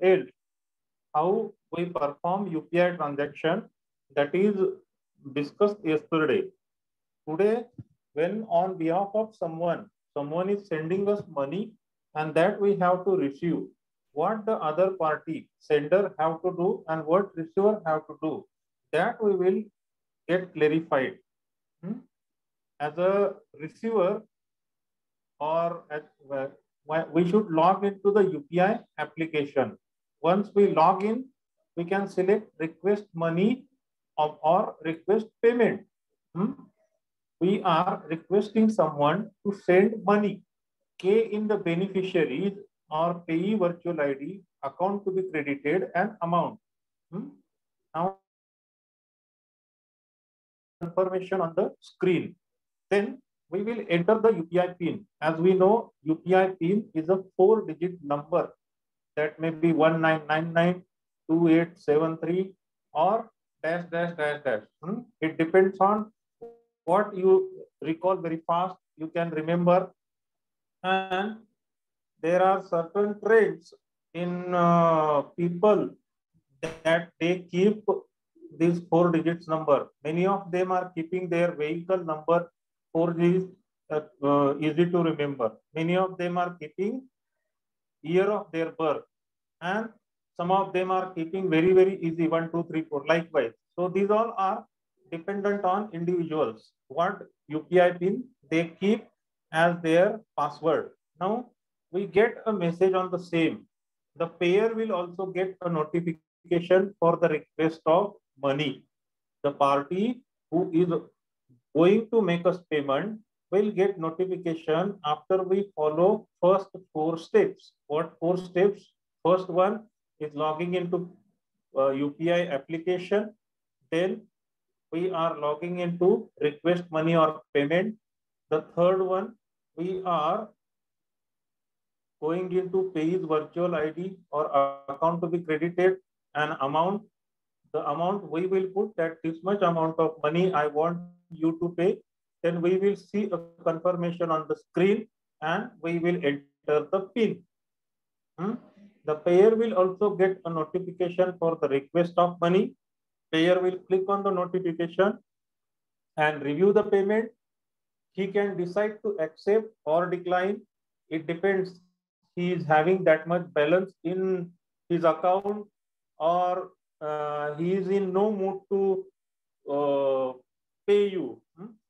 else how we perform UPI transaction, that is discussed yesterday. Today, when on behalf of someone is sending us money and that we have to receive, what the other party sender have to do and what receiver have to do, that we will get clarified. As a receiver, or we should log into the UPI application. Once we log in, we can select request money or request payment. We are requesting someone to send money. K in the beneficiaries or payee virtual ID, account to be credited, and amount. Now confirmation on the screen. Then we will enter the UPI PIN. As we know, UPI PIN is a 4-digit number that may be 19992873 or dash dash dash dash. It depends on what you recall very fast, you can remember. And there are certain traits in people that they keep these 4 digits number. Many of them are keeping their vehicle number 4 digits, easy to remember. Many of them are keeping year of their birth, and some of them are keeping very, very easy 1, 2, 3, 4 likewise. So these all are dependent on individuals. What UPI PIN they keep as their password. Now we get a message on the same. The payer will also get a notification for the request of money. The party who is going to make us payment will get notification after we follow first 4 steps. What 4 steps? First one is logging into UPI application. Then we are logging into request money or payment. The third one, we are going into payee's virtual ID or account to be credited, an amount. The amount we will put that this much amount of money I want you to pay. Then we will see a confirmation on the screen and we will enter the PIN. The payer will also get a notification for the request of money. Payer will click on the notification and review the payment. He can decide to accept or decline. It depends. He is having that much balance in his account, or he is in no mood to pay you.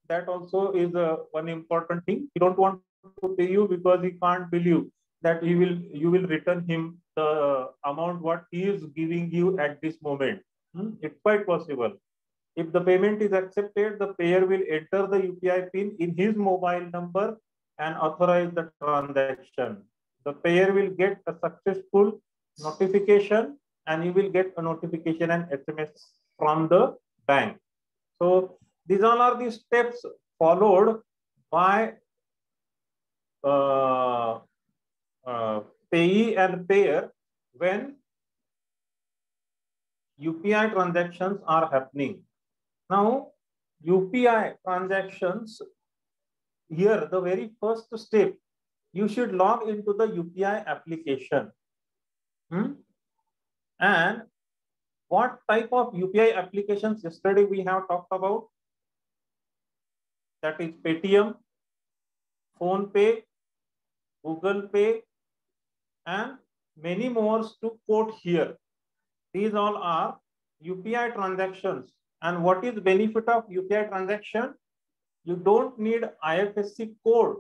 That also is one important thing. He don't want to pay you because he can't believe that you will return him the amount what he is giving you at this moment. It's quite possible. If the payment is accepted, the payer will enter the UPI PIN in his mobile number and authorize the transaction. The payer will get a successful notification and you will get a notification and SMS from the bank. So these all are the steps followed by payee and payer when UPI transactions are happening. Now, UPI transactions, here the very first step, you should log into the UPI application. And what type of UPI applications yesterday we have talked about? That is Paytm, PhonePe, Google Pay, and many more to quote here. These all are UPI transactions. And what is the benefit of UPI transaction? You don't need IFSC code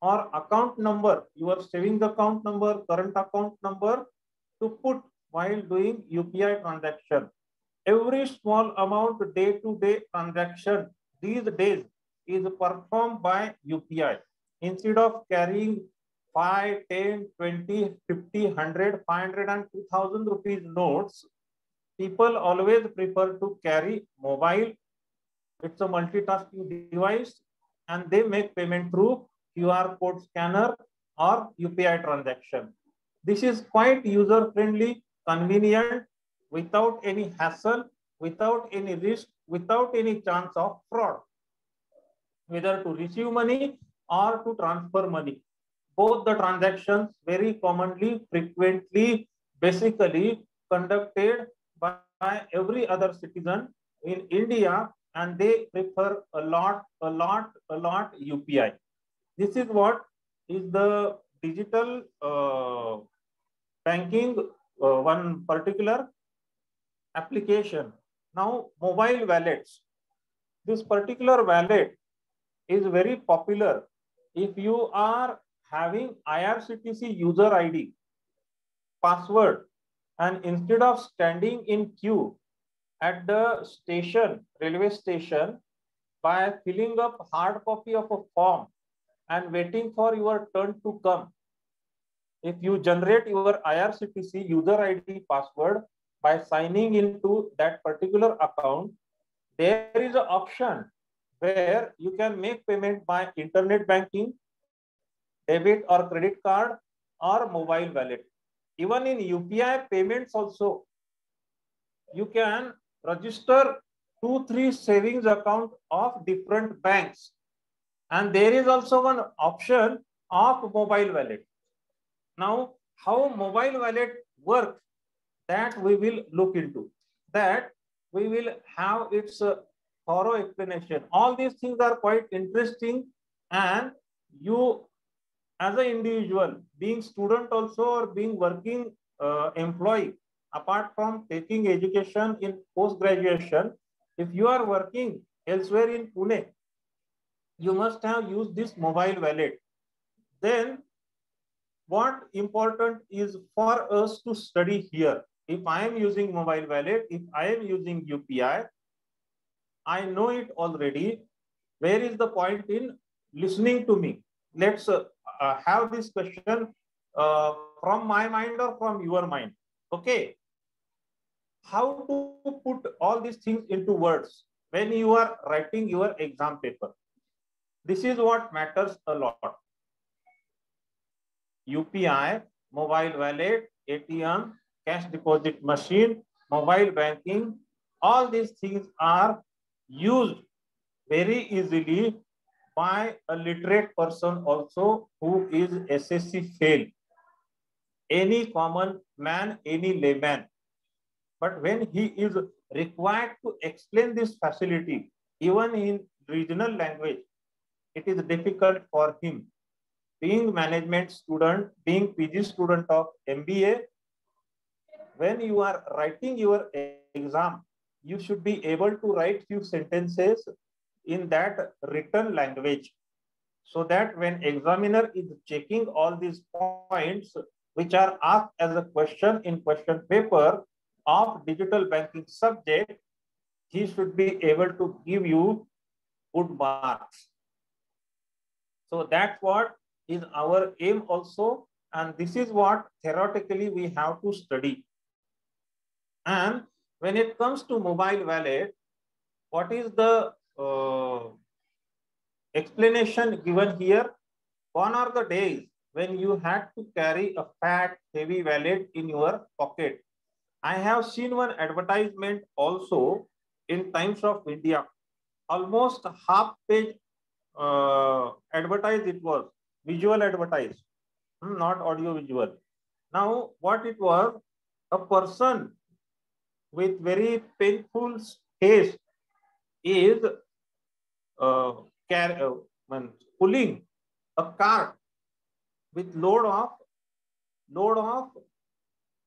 or account number, your savings account number, current account number to put while doing UPI transaction. Every small amount day-to-day transaction these days is performed by UPI. Instead of carrying 5, 10, 20, 50, 100, 500 and 2000 rupees notes, people always prefer to carry mobile. It's a multitasking device and they make payment through QR code scanner or UPI transaction. This is quite user-friendly, convenient, without any hassle, without any risk, without any chance of fraud, whether to receive money or to transfer money. Both the transactions very commonly, frequently basically conducted by every other citizen in India, and they prefer a lot UPI. This is what is the digital banking one particular application. Now, mobile wallets. This particular wallet is very popular. If you are having IRCTC user ID, password, and instead of standing in queue at the station, railway station, by filling up hard copy of a form and waiting for your turn to come, if you generate your IRCTC user ID password by signing into that particular account, there is an option where you can make payment by internet banking, debit or credit card, or mobile wallet. Even in UPI payments also, you can register 2-3 savings account of different banks. And there is also an option of mobile wallet. Now, how mobile wallet works, that we will look into. That we will have its thorough explanation. All these things are quite interesting, and you as an individual, being student also or being working employee, apart from taking education in post-graduation, if you are working elsewhere in Pune, you must have used this mobile wallet. Then what important is for us to study here? If I am using mobile wallet, if I am using UPI, I know it already. Where is the point in listening to me? Let's have this question from my mind or from your mind. Okay. How to put all these things into words when you are writing your exam paper? This is what matters a lot. UPI, mobile wallet, ATM, cash deposit machine, mobile banking, all these things are used very easily by a literate person also who is SSC failed. Any common man, any layman. But when he is required to explain this facility, even in regional language, it is difficult for him. Being management student, being PG student of MBA, when you are writing your exam, you should be able to write few sentences in that written language, so that when examiner is checking all these points which are asked as a question in question paper of digital banking subject, he should be able to give you good marks. So that's what is our aim also, and this is what theoretically we have to study. And when it comes to mobile wallet, what is the explanation given here? Gone are the days when you had to carry a fat, heavy wallet in your pocket. I have seen one advertisement also in Times of India. Almost half page advertised it was, visual advertised, not audio visual. Now, what it was, a person with very painful case is pulling a cart with load of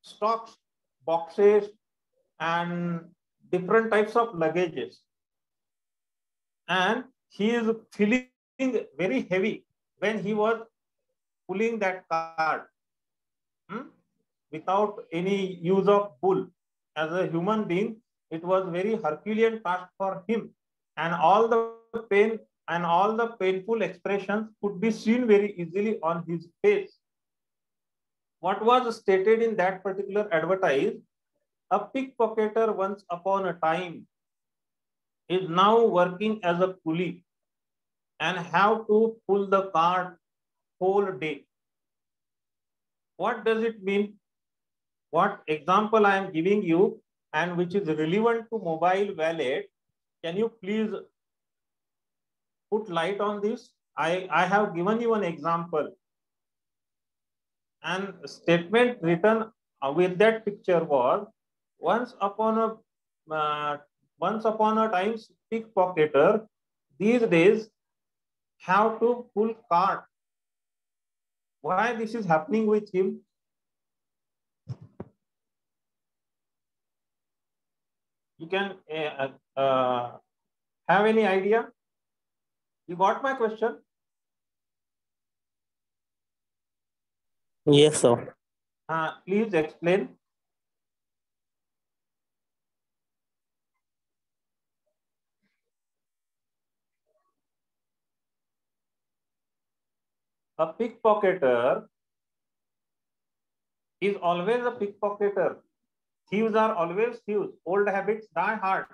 stocks, boxes, and different types of luggages, and he is feeling very heavy when he was pulling that cart without any use of pull. As a human being, it was very Herculean task for him, and all the pain and all the painful expressions could be seen very easily on his face. What was stated in that particular advertise? A pickpocketer once upon a time is now working as a coolie and have to pull the cart whole day. What does it mean? What example I am giving you and which is relevant to mobile wallet, can you please put light on this? I have given you an example. And statement written with that picture was once upon a time pickpocketer these days have to pull card. Why this is happening with him? You can have any idea? You got my question? Yes, sir. Please explain. A pickpocketer is always a pickpocketer. Thieves are always thieves. Old habits die hard.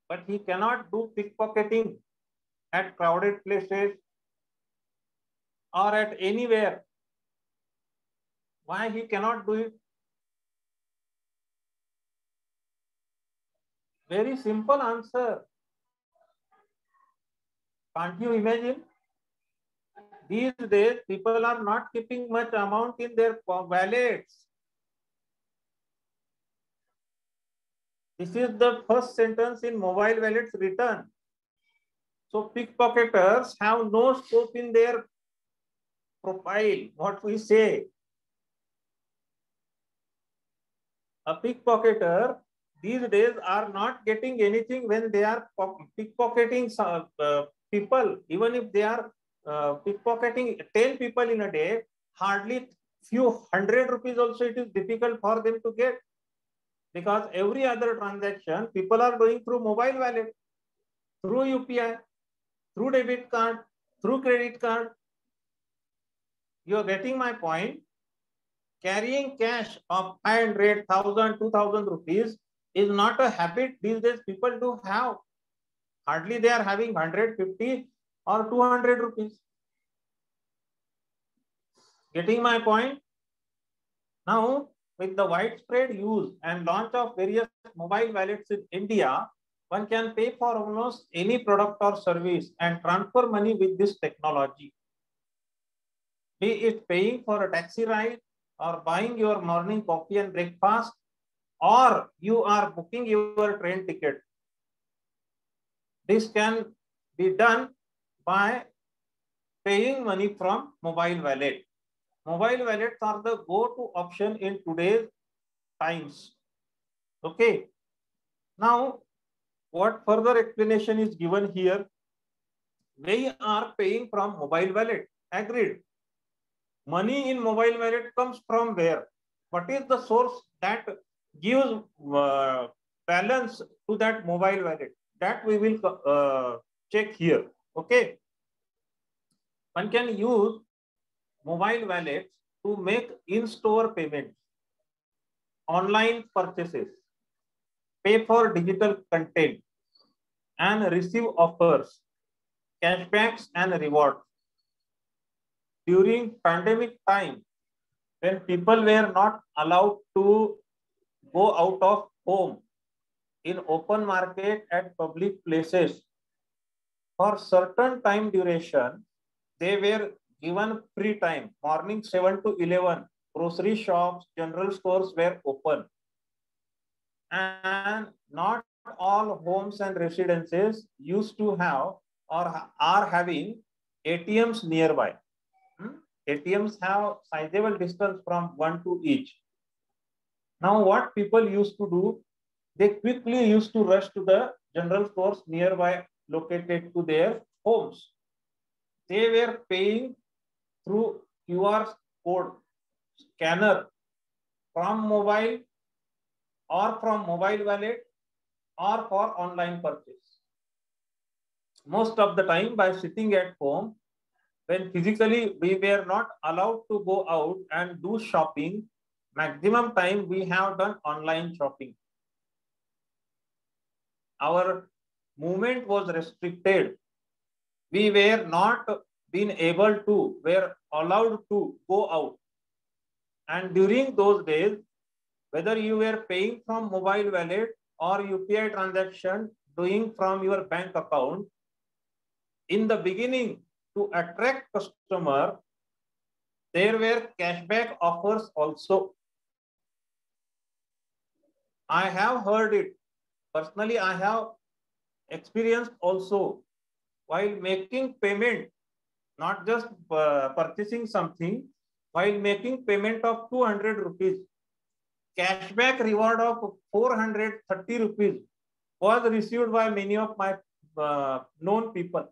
But he cannot do pickpocketing at crowded places or at anywhere. Why he cannot do it? Very simple answer. Can't you imagine? These days, people are not keeping much amount in their wallets. This is the first sentence in mobile wallets written. So pickpocketers have no scope in their profile, what we say. A pickpocketer these days are not getting anything when they are pickpocketing people. Even if they are pickpocketing 10 people in a day, hardly few hundred rupees also it is difficult for them to get. Because every other transaction people are doing through mobile wallet, through UPI, through debit card, through credit card. You are getting my point? Carrying cash of 500, 1,000, 2,000 rupees is not a habit these days people do have. Hardly they are having 150 or 200 rupees. Getting my point? Now, with the widespread use and launch of various mobile wallets in India, one can pay for almost any product or service and transfer money with this technology. Be it paying for a taxi ride or buying your morning coffee and breakfast, or you are booking your train ticket. This can be done by paying money from mobile wallet. Mobile wallets are the go-to option in today's times. Okay. Now, what further explanation is given here? We are paying from mobile wallet. Agreed. Money in mobile wallet comes from where? What is the source that gives balance to that mobile wallet? That we will check here. Okay. One can use mobile wallets to make in-store payments, online purchases, pay for digital content, and receive offers, cashbacks, and rewards. During pandemic time, when people were not allowed to go out of home in open market at public places, for certain time duration, they were given free time. Morning 7 to 11, grocery shops, general stores were open. And not all homes and residences used to have or are having ATMs nearby. ATMs have sizable distance from one to each. Now what people used to do, they quickly used to rush to the general stores nearby located to their homes. They were paying through QR code scanner from mobile or from mobile wallet or for online purchase. Most of the time by sitting at home, when physically we were not allowed to go out and do shopping, maximum time we have done online shopping. Our movement was restricted. We were not been able to, were allowed to go out. And during those days, whether you were paying from mobile wallet or UPI transaction doing from your bank account, in the beginning to attract customer, There were cashback offers also. I have heard it. Personally, I have experienced also while making payment, not just purchasing something, while making payment of 200 rupees, cashback reward of 430 rupees was received by many of my known people.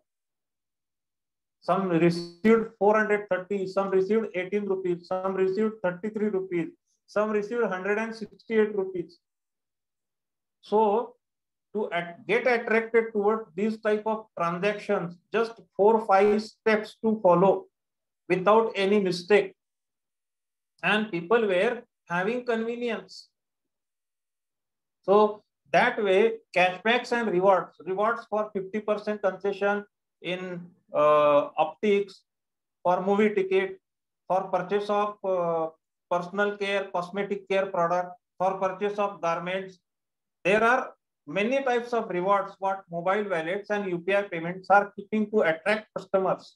Some received 430, some received 18 rupees, some received 33 rupees, some received 168 rupees. So to get attracted towards these type of transactions, just 4 or 5 steps to follow without any mistake. And people were having convenience. So that way, cashbacks and rewards for 50% concession in optics, for movie ticket, for purchase of personal care, cosmetic care product, for purchase of garments. There are many types of rewards what mobile wallets and UPI payments are keeping to attract customers.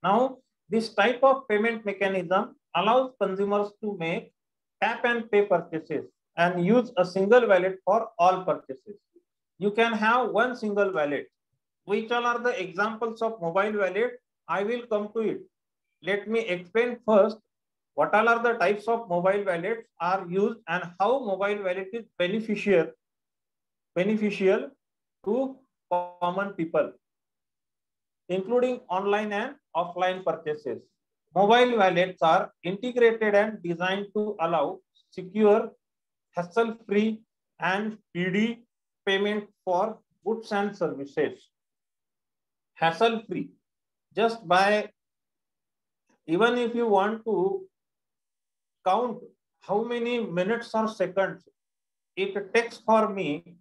Now, this type of payment mechanism allows consumers to make tap and pay purchases and use a single wallet for all purchases. You can have one single wallet. Which all are the examples of mobile wallet? I will come to it. Let me explain first what all are the types of mobile wallets are used and how mobile wallet is beneficial to common people, including online and offline purchases. Mobile wallets are integrated and designed to allow secure, hassle-free, and speedy payment for goods and services. Hassle-free. Just by, even if you want to count how many minutes or seconds it takes for me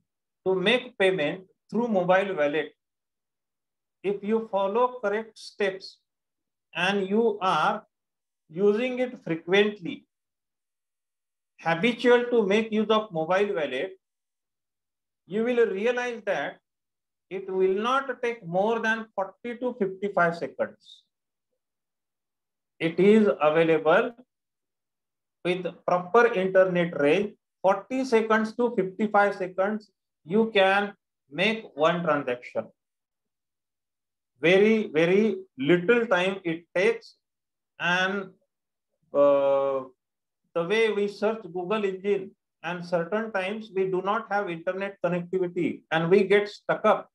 to make payment through mobile wallet, if you follow correct steps and you are using it frequently, habitual to make use of mobile wallet, you will realize that it will not take more than 40 to 55 seconds. It is available with proper internet range. 40 seconds to 55 seconds, you can make one transaction. Very, very little time it takes, and the way we search Google engine, and certain times we do not have internet connectivity and we get stuck up.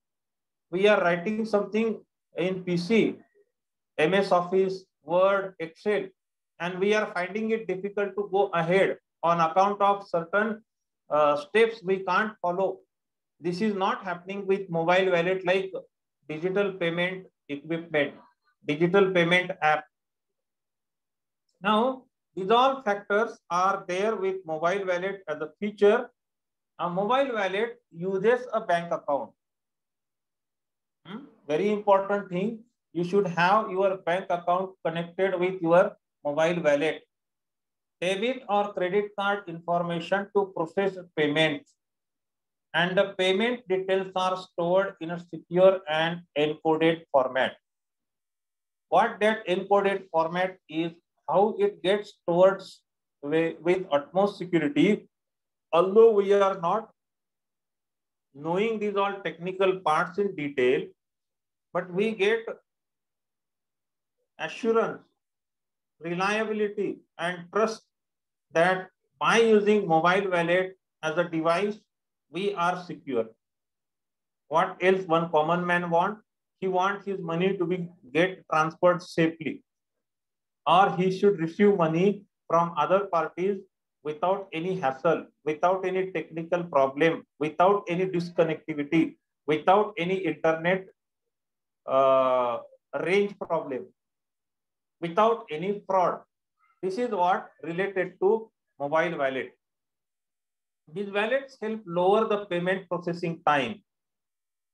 We are writing something in PC, MS Office, Word, Excel, and we are finding it difficult to go ahead on account of certain steps we can't follow. This is not happening with mobile wallet like digital payment equipment, digital payment app. Now, these all factors are there with mobile wallet as a feature. A mobile wallet uses a bank account. Very important thing. You should have your bank account connected with your mobile wallet. Debit or credit card information to process payments. And the payment details are stored in a secure and encoded format. What that encoded format is, how it gets stored with utmost security. Although we are not knowing these all technical parts in detail, but we get assurance, reliability, and trust that by using mobile wallet as a device, we are secure. What else one common man wants? He wants his money to be get transferred safely, or he should receive money from other parties without any hassle, without any technical problem, without any disconnectivity, without any internet range problem, without any fraud. This is what related to mobile wallet. These wallets help lower the payment processing time,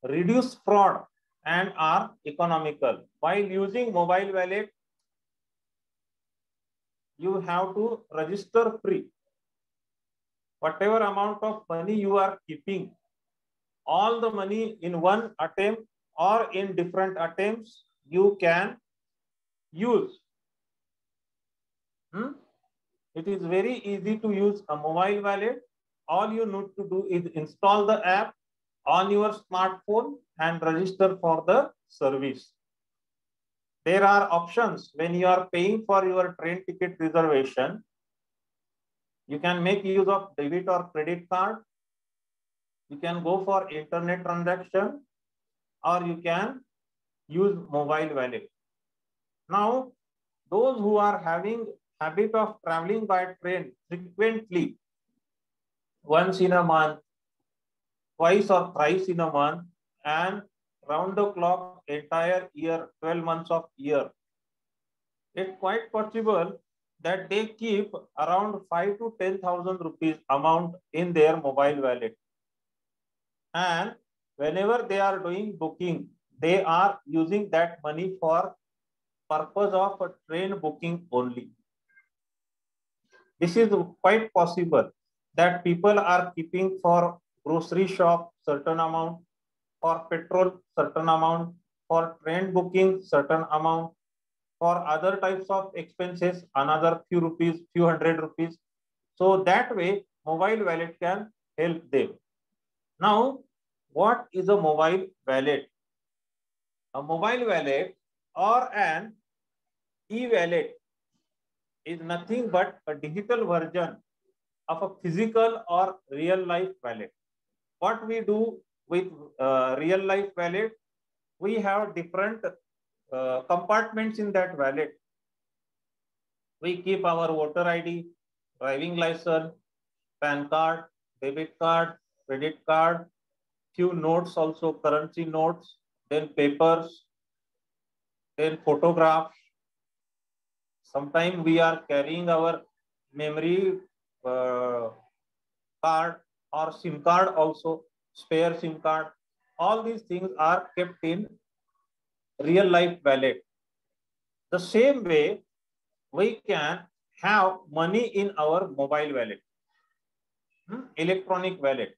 reduce fraud, and are economical. While using mobile wallet, you have to register free. Whatever amount of money you are keeping, all the money in one attempt or in different attempts, you can use. Hmm? It is very easy to use a mobile wallet. All you need to do is install the app on your smartphone and register for the service. There are options when you are paying for your train ticket reservation. You can make use of debit or credit card. You can go for internet transaction, or you can use mobile wallet. Now, those who are having habit of traveling by train frequently, once in a month, twice or thrice in a month, and round the clock entire year, 12 months of year, it's quite possible that they keep around 5 to 10,000 rupees amount in their mobile wallet. And whenever they are doing booking, they are using that money for purpose of a train booking only. This is quite possible that people are keeping for grocery shop certain amount, for petrol certain amount, for train booking certain amount, for other types of expenses another few rupees, few hundred rupees. So that way mobile wallet can help them. Now, what is a mobile wallet? A mobile wallet or an e-wallet is nothing but a digital version of a physical or real life wallet. What we do with real life wallet, we have different compartments in that wallet. We keep our voter ID, driving license, PAN card, debit card, credit card, few notes also, currency notes, then papers, then photographs. Sometimes we are carrying our memory card or SIM card also, spare SIM card. All these things are kept in real life wallet. The same way, we can have money in our mobile wallet, electronic wallet,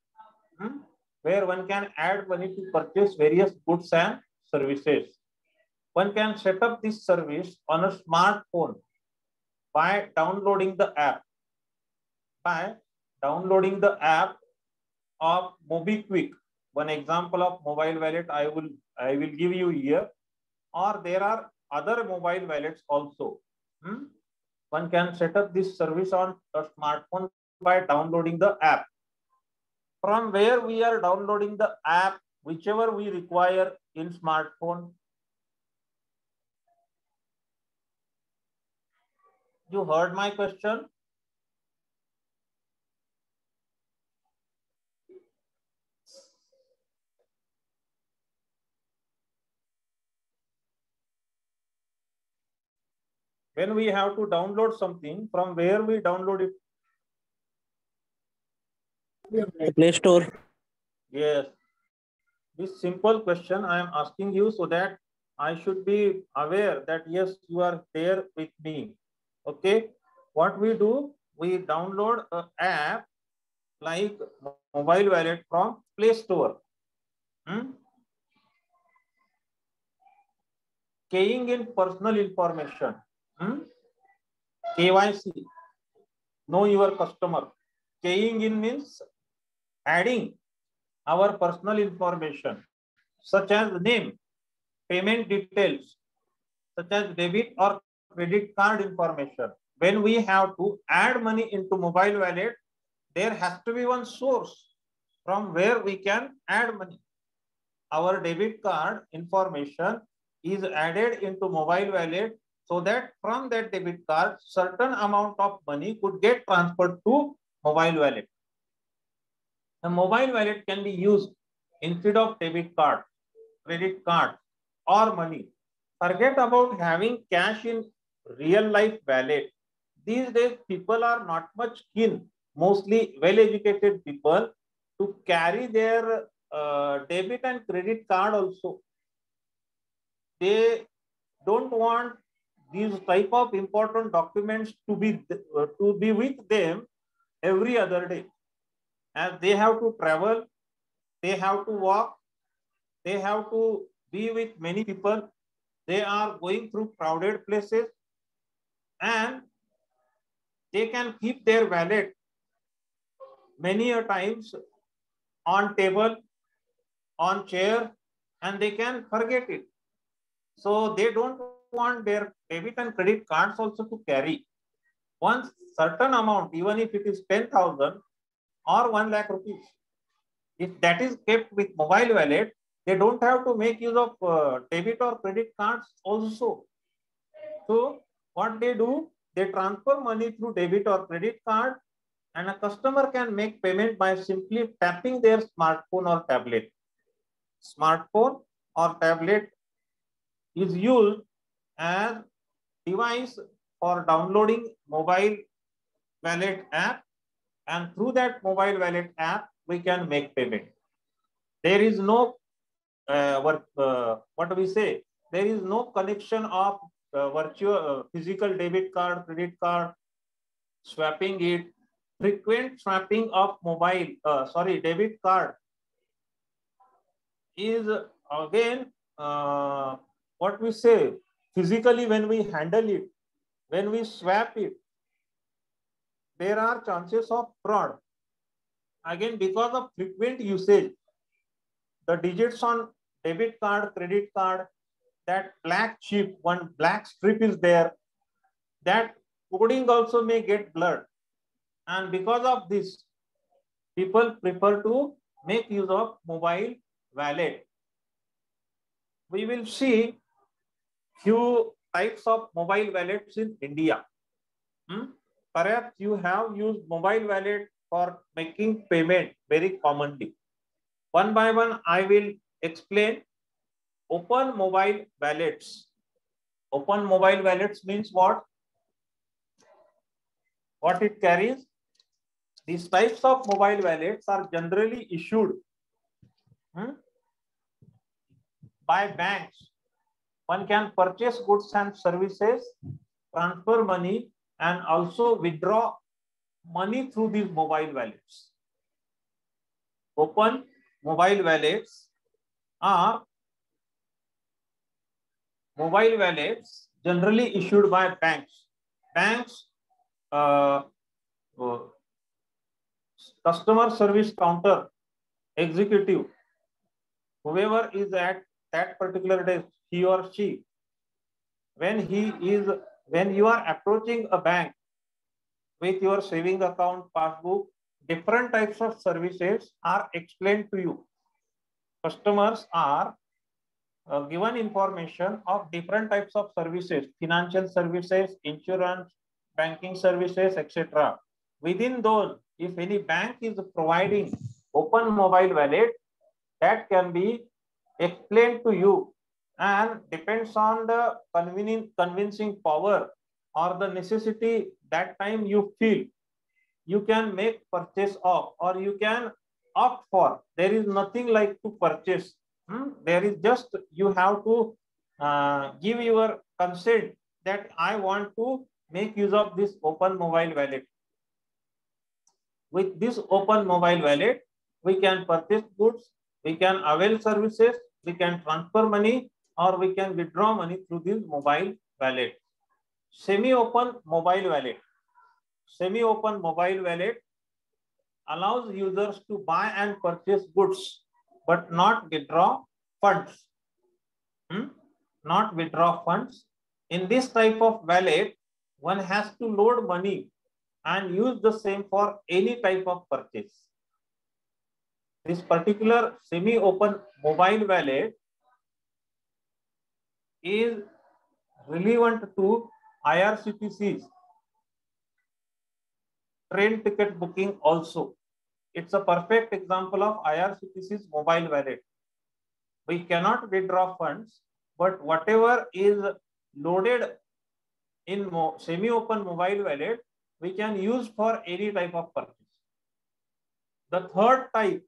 where one can add money to purchase various goods and services. One can set up this service on a smartphone by downloading the app. By downloading the app of MobiKwik. One example of mobile wallet I will give you here. Or there are other mobile wallets also. One can set up this service on a smartphone by downloading the app. From where we are downloading the app, whichever we require in smartphone. You heard my question? When we have to download something, from where we download it? The Play Store. Yes. This simple question I am asking you so that I should be aware that yes, you are there with me. Okay. What we do, we download an app like mobile wallet from Play Store. Keying in personal information. KYC. Know your customer. Keying in means adding our personal information, such as name, payment details, such as debit or credit card information. When we have to add money into mobile wallet, there has to be one source from where we can add money. Our debit card information is added into mobile wallet so that from that debit card, certain amount of money could get transferred to mobile wallet. The mobile wallet can be used instead of debit card, credit card, or money. Forget about having cash in real life wallet. These days, people are not much keen, mostly well-educated people, to carry their debit and credit card also. They don't want these type of important documents to be with them every other day, as they have to travel, they have to walk, they have to be with many people, they are going through crowded places, and they can keep their wallet many a times on table, on chair, and they can forget it. So they don't want their debit and credit cards also to carry. Once certain amount, even if it is 10,000 or 1 lakh rupees, if that is kept with mobile wallet, they don't have to make use of debit or credit cards also. So what they do, they transfer money through debit or credit card, and a customer can make payment by simply tapping their smartphone or tablet. Smartphone or tablet is used as device for downloading mobile wallet app, and through that mobile wallet app we can make payment. There is no what do we say? There is no connection of virtual physical debit card, credit card, swapping it. Frequent swapping of debit card is again what we say, physically when we handle it, when we swap it, there are chances of fraud. Again, because of frequent usage, the digits on debit card, credit card, that black chip, one black strip is there, that coding also may get blurred. And because of this, people prefer to make use of mobile wallet. We will see few types of mobile wallets in India. Perhaps you have used mobile wallet for making payment very commonly. One by one, I will explain. Open mobile wallets. Open mobile wallets means what? What it carries? These types of mobile wallets are generally issued by banks. One can purchase goods and services, transfer money, and also withdraw money through these mobile wallets. Open mobile wallets are mobile wallets generally issued by banks. Banks, customer service counter executive, whoever is at that particular desk, he or she, when you are approaching a bank with your saving account, passbook, different types of services are explained to you. Customers are given information of different types of services, financial services, insurance, banking services, etc. Within those, if any bank is providing open mobile wallet, that can be explained to you, and depends on the convincing power or the necessity that time you feel, you can make purchase of, or you can opt for. There is nothing like to purchase. There is just, you have to give your consent that I want to make use of this open mobile wallet. With this open mobile wallet, we can purchase goods, we can avail services, we can transfer money, or we can withdraw money through this mobile wallet. Semi-open mobile wallet. Semi-open mobile wallet allows users to buy and purchase goods, but not withdraw funds. Not withdraw funds. In this type of wallet, one has to load money and use the same for any type of purchase. This particular semi-open mobile wallet is relevant to IRCTC's train ticket booking also. It's a perfect example of IRCTC's mobile wallet. We cannot withdraw funds, but whatever is loaded in semi-open mobile wallet, we can use for any type of purchase. The third type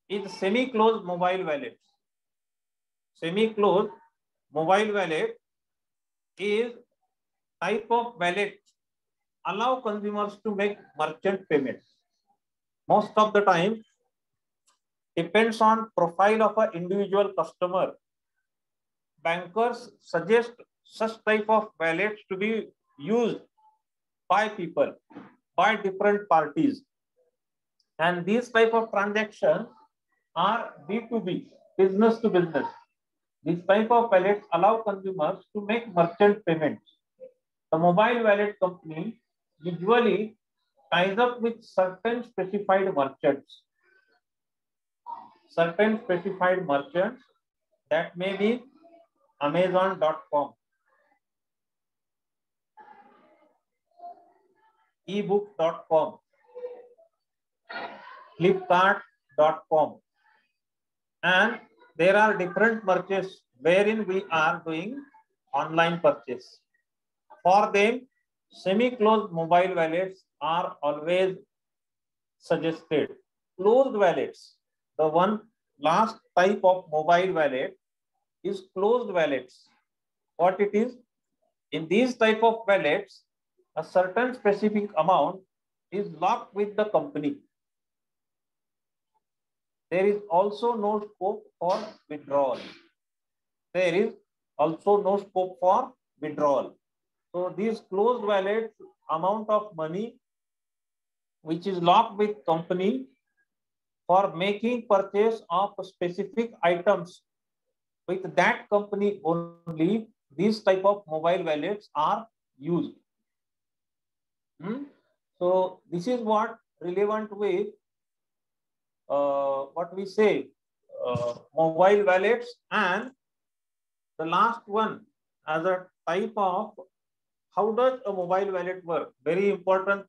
is semi-closed mobile wallet. Semi-closed mobile wallet is type of wallet allow consumers to make merchant payments. Most of the time, depends on profile of an individual customer. Bankers suggest such type of wallets to be used by people, by different parties. And these type of transactions are B2B, business to business. These type of wallets allow consumers to make merchant payments. The mobile wallet company usually ties up with certain specified merchants. Certain specified merchants that may be Amazon.com, ebook.com, Flipkart.com, and there are different merchants wherein we are doing online purchase. For them, semi-closed mobile wallets are always suggested. Closed wallets, the one last type of mobile wallet is closed wallets. What it is? In these type of wallets, a certain specific amount is locked with the company. There is also no scope for withdrawal. There is also no scope for withdrawal. So these closed wallets, amount of money which is locked with company for making purchase of specific items with that company only, these type of mobile wallets are used. So this is what relevant with what we say mobile wallets. And the last one as a type of how does a mobile wallet work? Very important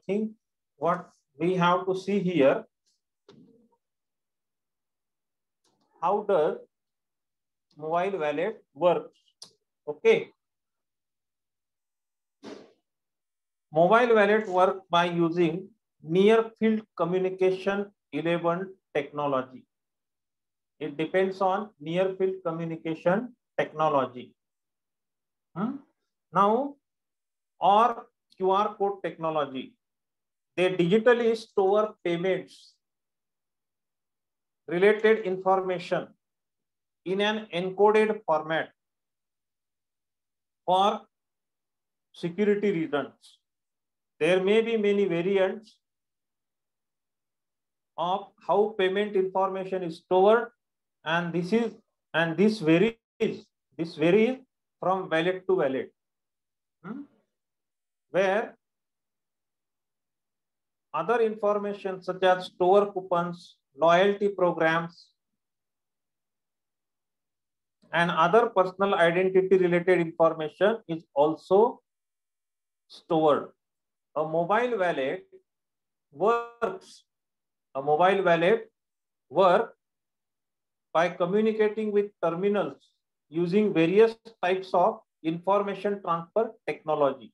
thing what we have to see here. How does mobile wallet work? Okay. Mobile wallet work by using near field communication 11 technology. It depends on near field communication technology. Now, or QR code technology. They digitally store payments related information in an encoded format for security reasons. There may be many variants of how payment information is stored, and this varies from wallet to wallet, where other information such as store coupons, loyalty programs, and other personal identity related information is also stored. A mobile wallet works. A mobile wallet works by communicating with terminals using various types of information transfer technology.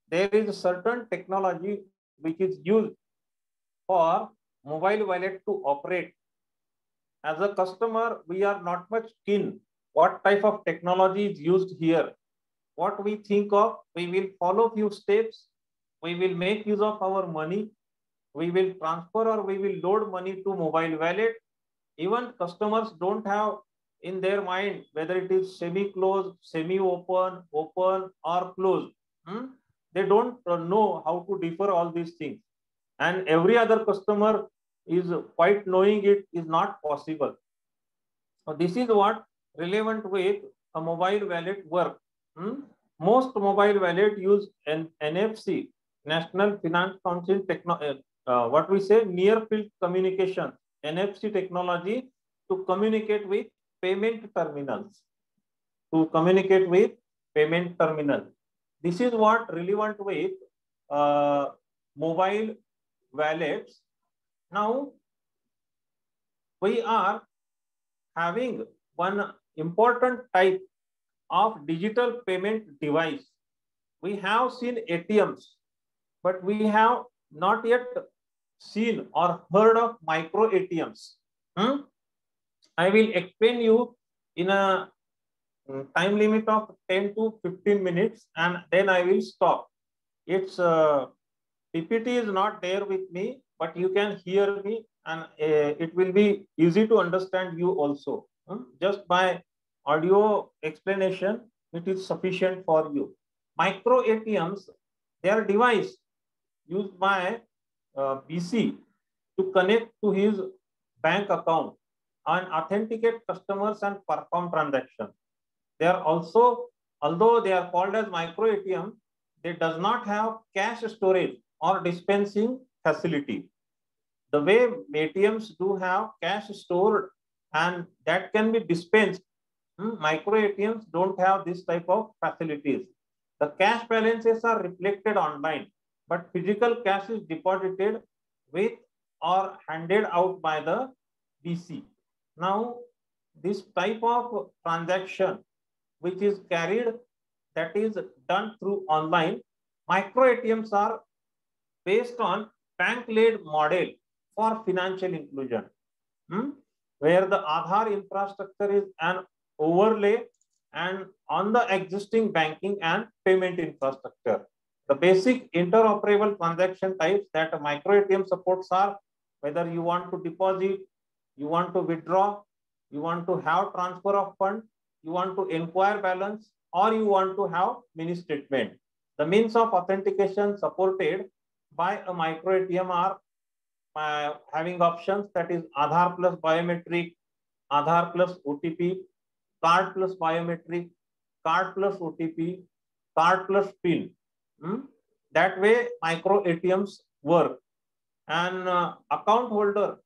There is a certain technology which is used for mobile wallet to operate. As a customer, we are not much keen what type of technology is used here. What we think of, we will follow few steps, we will make use of our money, we will transfer or we will load money to mobile wallet. Even customers don't have in their mind whether it is semi-closed, semi-open, open or closed. They don't know how to differ all these things. And every other customer is quite knowing it is not possible. So this is what relevant with a mobile wallet work. Most mobile wallet use an NFC, National Finance Council what we say near field communication, NFC technology, to communicate with payment terminals. This is what relevant with mobile wallets. Now we are having one important type of digital payment device. We have seen ATMs, but we have not yet seen or heard of micro ATMs. I will explain you in a time limit of 10 to 15 minutes and then I will stop. Its PPT is not there with me, but you can hear me and it will be easy to understand you also. Just by audio explanation, it is sufficient for you. Micro ATMs their device used by BC to connect to his bank account and authenticate customers and perform transactions. They are also, although they are called as micro ATM, they does not have cash storage or dispensing facility. The way ATMs do have cash stored and that can be dispensed, micro ATMs don't have this type of facilities. The cash balances are reflected online, but physical cash is deposited with or handed out by the BC. Now, this type of transaction which is carried, that is done through online, micro ATMs are based on bank-led model for financial inclusion, where the Aadhaar infrastructure is an overlay and on the existing banking and payment infrastructure. The basic interoperable transaction types that a micro ATM supports are whether you want to deposit, you want to withdraw, you want to have transfer of funds, you want to inquire balance, or you want to have mini statement. The means of authentication supported by a micro ATM are having options, that is Aadhaar plus biometric, Aadhaar plus OTP, card plus biometric, card plus OTP, card plus PIN. That way micro ATMs work. And account holder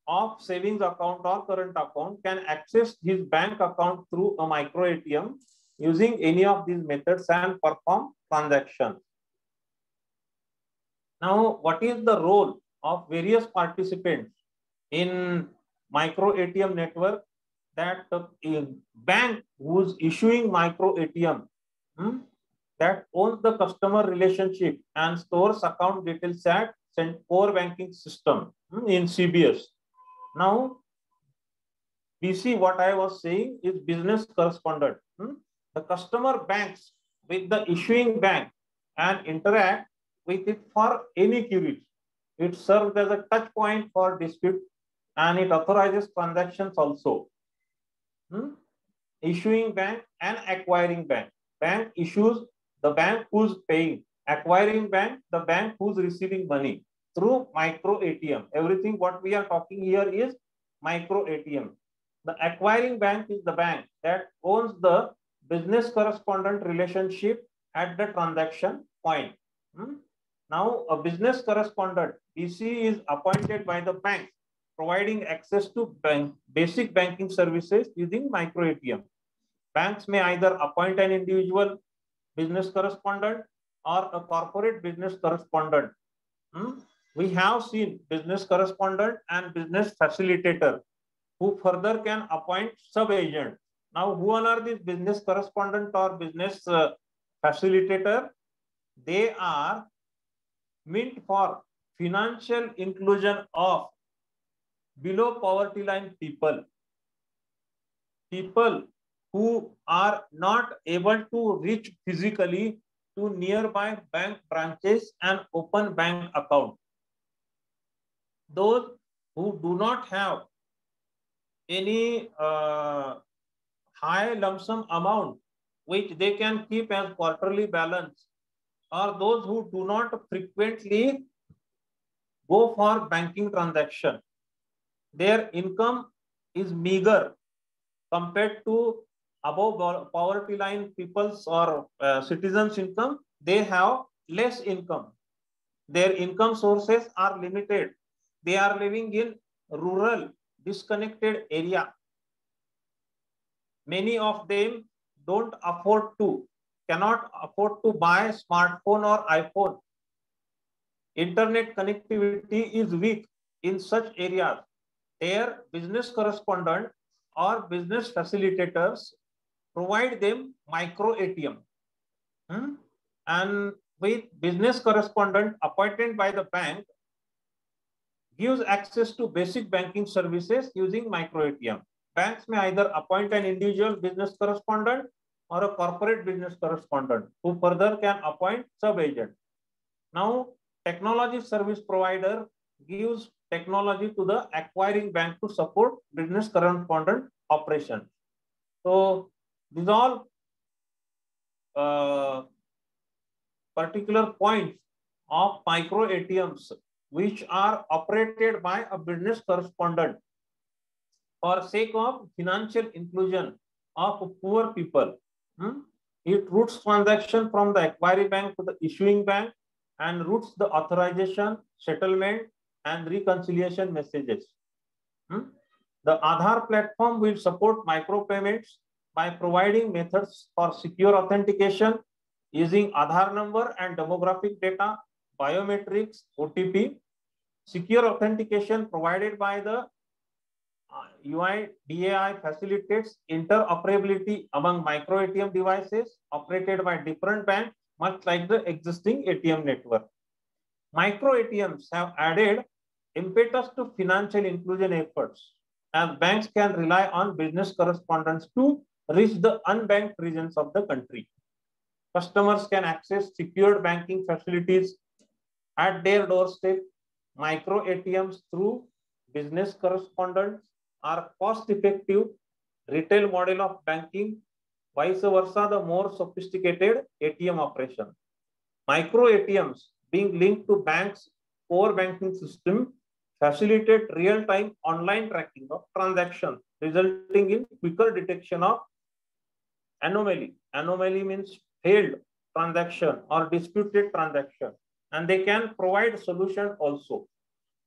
of savings account or current account can access his bank account through a micro ATM using any of these methods and perform transactions. Now, what is the role of various participants in micro ATM network? That a bank who's issuing micro ATM that owns the customer relationship and stores account details at core banking system in CBS. Now, BC, what I was saying is business correspondent. The customer banks with the issuing bank and interact with it for any queries. It serves as a touch point for dispute and it authorizes transactions also. Issuing bank and acquiring bank. Bank issues, the bank who's paying. Acquiring bank, the bank who's receiving money through micro ATM. Everything what we are talking here is micro ATM. The acquiring bank is the bank that owns the business correspondent relationship at the transaction point. Now, a business correspondent, BC, is appointed by the bank, providing access to basic banking services using micro ATM. Banks may either appoint an individual business correspondent or a corporate business correspondent. We have seen business correspondent and business facilitator who further can appoint sub-agent. Now, who are these business correspondent or business facilitator? They are meant for financial inclusion of below poverty line people. People who are not able to reach physically to nearby bank branches and open bank account. Those who do not have any high lump sum amount which they can keep as quarterly balance, or those who do not frequently go for banking transaction. Their income is meager compared to above poverty line people's or citizens' income. They have less income. Their income sources are limited. They are living in rural, disconnected area. Many of them cannot afford to buy smartphone or iPhone. Internet connectivity is weak in such areas. Their business correspondent or business facilitators provide them micro ATM. And with business correspondent appointed by the bank gives access to basic banking services using micro ATM. Banks may either appoint an individual business correspondent or a corporate business correspondent who further can appoint sub-agent. Now, technology service provider gives technology to the acquiring bank to support business correspondent operations. So these all particular points of micro ATMs, which are operated by a business correspondent for sake of financial inclusion of poor people. It routes transaction from the acquiring bank to the issuing bank and routes the authorization, settlement, and reconciliation messages. The Aadhaar platform will support micropayments by providing methods for secure authentication using Aadhaar number and demographic data, biometrics, OTP. Secure authentication provided by the UIDAI facilitates interoperability among micro ATM devices operated by different banks, much like the existing ATM network. Micro ATMs have added impetus to financial inclusion efforts, as banks can rely on business correspondents to reach the unbanked regions of the country. Customers can access secured banking facilities at their doorstep. Micro ATMs through business correspondents are cost-effective retail model of banking. Vice versa, the more sophisticated ATM operation. Micro ATMs being linked to banks' core banking system facilitate real-time online tracking of transactions, resulting in quicker detection of anomaly. Anomaly means failed transaction or disputed transaction, and they can provide solution also.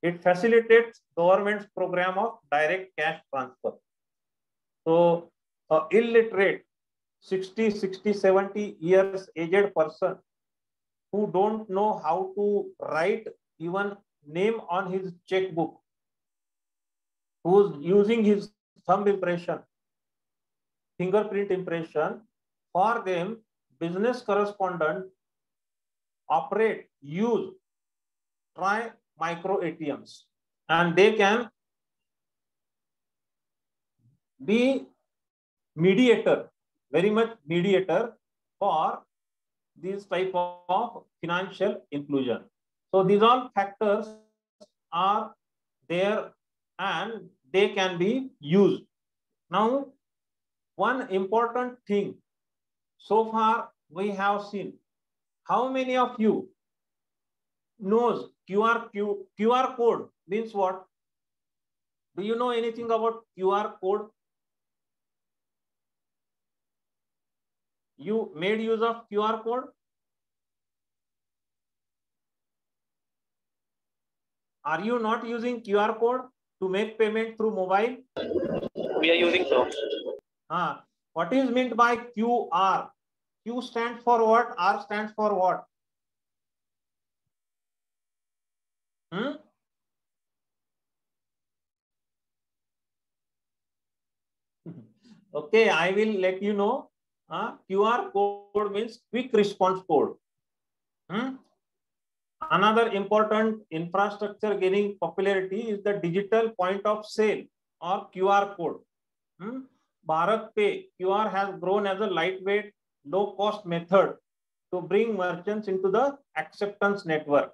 It facilitates government's program of direct cash transfer. So, illiterate 60, 70 years aged person who don't know how to write even name on his checkbook, who's using his thumb impression, fingerprint impression, for them, business correspondent operate, use, try micro ATMs, and they can be mediator, very much mediator for this type of financial inclusion. So these all factors are there and they can be used. Now, one important thing, so far we have seen, how many of you knows QR code means what? Do you know anything about QR code? You made use of QR code? Are you not using QR code to make payment through mobile? We are using so. What is meant by QR? Q stands for what? R stands for what? Okay, I will let you know. QR code means quick response code. Another important infrastructure gaining popularity is the digital point of sale or QR code. Bharat Pay QR has grown as a lightweight, low-cost method to bring merchants into the acceptance network.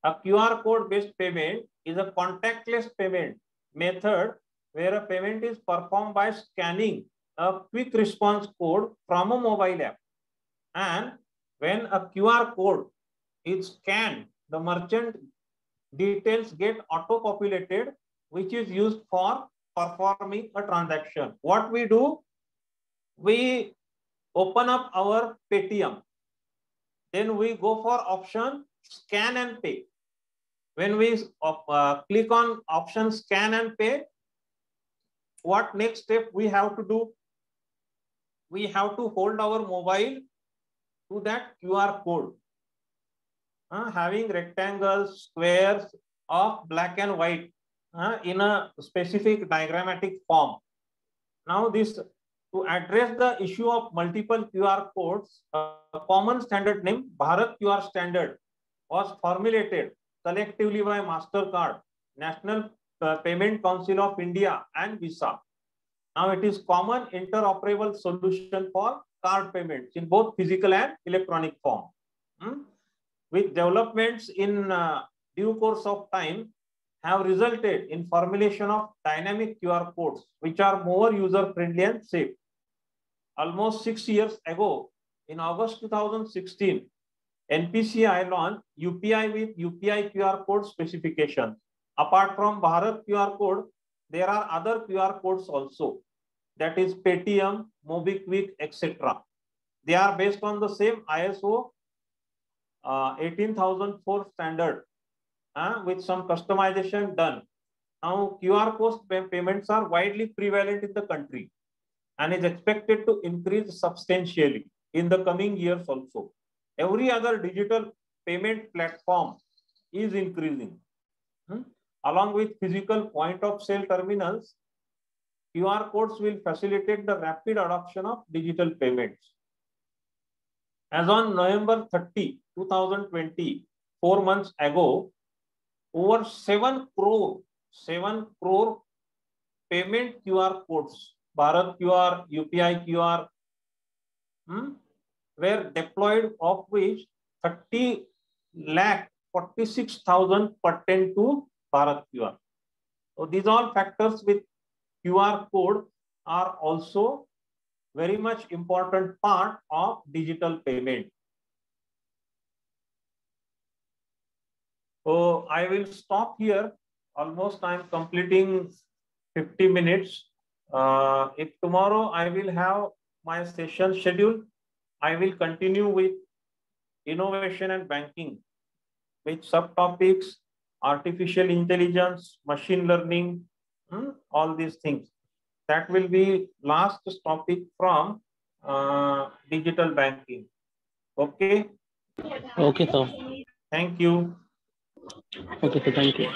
A QR code-based payment is a contactless payment method where a payment is performed by scanning a quick response code from a mobile app. And when a QR code is scanned, the merchant details get auto-populated, which is used for performing a transaction. What we do, we open up our Paytm. Then we go for option scan and pay. When we click on option scan and pay, what next step we have to do? We have to hold our mobile to that QR code, having rectangles, squares of black and white in a specific diagrammatic form. Now this, to address the issue of multiple QR codes, a common standard named Bharat QR standard was formulated collectively by MasterCard, National Payment Council of India, and Visa. Now it is common interoperable solution for card payments in both physical and electronic form. With developments in due course of time have resulted in formulation of dynamic QR codes, which are more user-friendly and safe. Almost 6 years ago, in August 2016, NPCI launched UPI with UPI QR code specification. Apart from Bharat QR code, there are other QR codes also. That is Paytm, MobiKwik, etc. They are based on the same ISO 18004 standard with some customization done. Now QR code payments are widely prevalent in the country and is expected to increase substantially in the coming years also. Every other digital payment platform is increasing. Along with physical point of sale terminals, QR codes will facilitate the rapid adoption of digital payments. As on November 30, 2020, 4 months ago, over 7 crore payment QR codes, Bharat QR, UPI QR, were deployed, of which 30,46,000 pertain to Bharat QR. So these all factors with QR code are also very much important part of digital payment. So I will stop here. Almost I am completing 50 minutes. If tomorrow I will have my session schedule, I will continue with innovation and banking with subtopics, artificial intelligence, machine learning, all these things. That will be last topic from digital banking. Okay. Okay, sir. Thank you. Okay, sir. Thank you.